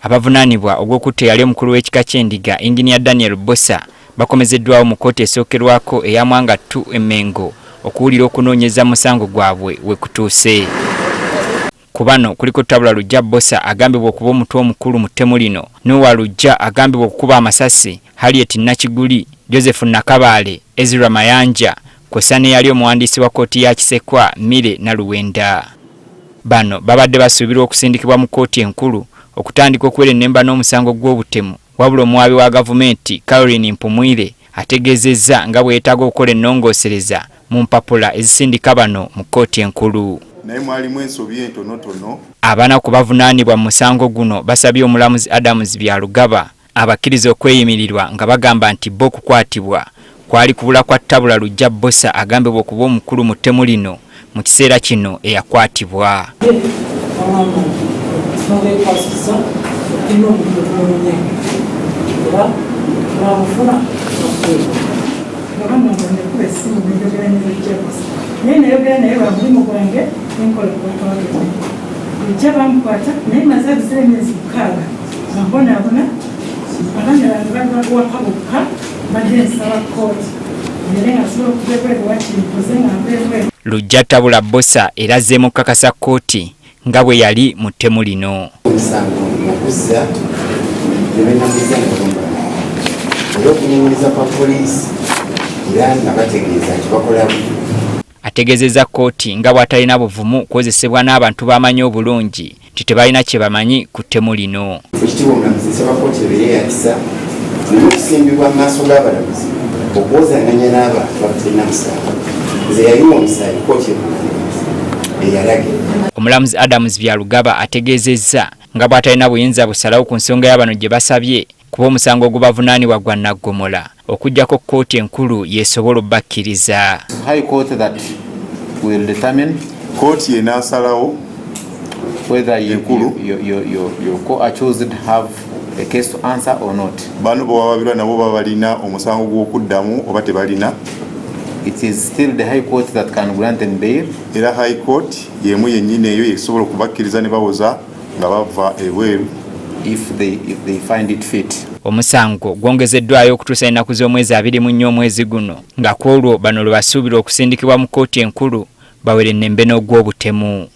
Abavunaanibwa ogw'okutta eyali omukulu w'ekika ky'endiga Engineer Daniel Bossa bakomezeddwawo mu kkooti esookerwako eya Mwanga 2 Mengo okuwulira okunoonyeza musango gwabwe we kutuuse. Ku bano kuliko Tabula Lujja Bossa agambibwa okuba omutwe omukulu mu ttemu lino, Noah Lujja agambibwa okukuba amasasi, Harriet Nakiguli, Joseph Nakabaale, Ezra Mayanja, kw'ossa n'eyali omuwandiisi wa kkooti ya Kisekwa Mire Naluwenda. Bano babadde basuubirwa okusindikibwa mu kkooti enkulu okutandika okuwera ennemba n'omusango gw'obutemu, wabula omuwaabi wa gavumenti Caroline Mpumwire ategeezezza nga bwe yeetaaga okukola ennongoosereza mu mpapula ezisindika bano mu kkooti enkulu. Naye mwalimu ensobi entonotono. Abana ku bavunaanibwa mu musango guno basabye omulamuzi Adams Byalugaba abakkiriza okweyimirirwa nga bagamba nti bo okukwatibwa kwali kubula kwa Tabula Lujja Bossa agambibwa okuba omukulu mu ttemu lino mu kiseera kino eyakwatibwa. Lujja Tabula Bossa erazzeemu okukakasa kkooti nga bwe yali mu ttemu lino. Ategeezezza kkooti nga bw'atalina buvumu kukozesebwa n'abantu b'amanyi obulungi nti tebalina kye bamanyi ku ttemu lino. Ekitiibwa omulamuzi nsaba kkooti ebeere yakisa n'okusimbibwa mu maaso g'abalamuzi okuwozanganya n'abantu abatalina musango. Nze yaliwo omusaayi kkooti eyalage. Omulamuzi Adams Byalugaba ategeezezza nga bw'atalina buyinza busalawo ku nsonga y'abano gye basabye kuba omusango ogubavunaanibwa gwa naggomola okuggyako kkooti enkulu yeesobola obbakkiriza. High Court that will determine Kkooti enaasalawo whether your co-accused have a case to answer or not. Bano bawabirwa nabo babalina omusango gw'okuddamu oba tebalina. It is still the High Court that can grant them bail. Era High Court y'emu yennyini eyo esobola okubakkiriza ne bawoza nga bava ebweru if they find it fit. Omusango gwongezeddwayo okutuusa ennaku z'omwezi 24 omwezi guno nga ku olwo bano lwe basuubira okusindikibwa mu kkooti enkulu bawere ennembe n'ogw'obutemu.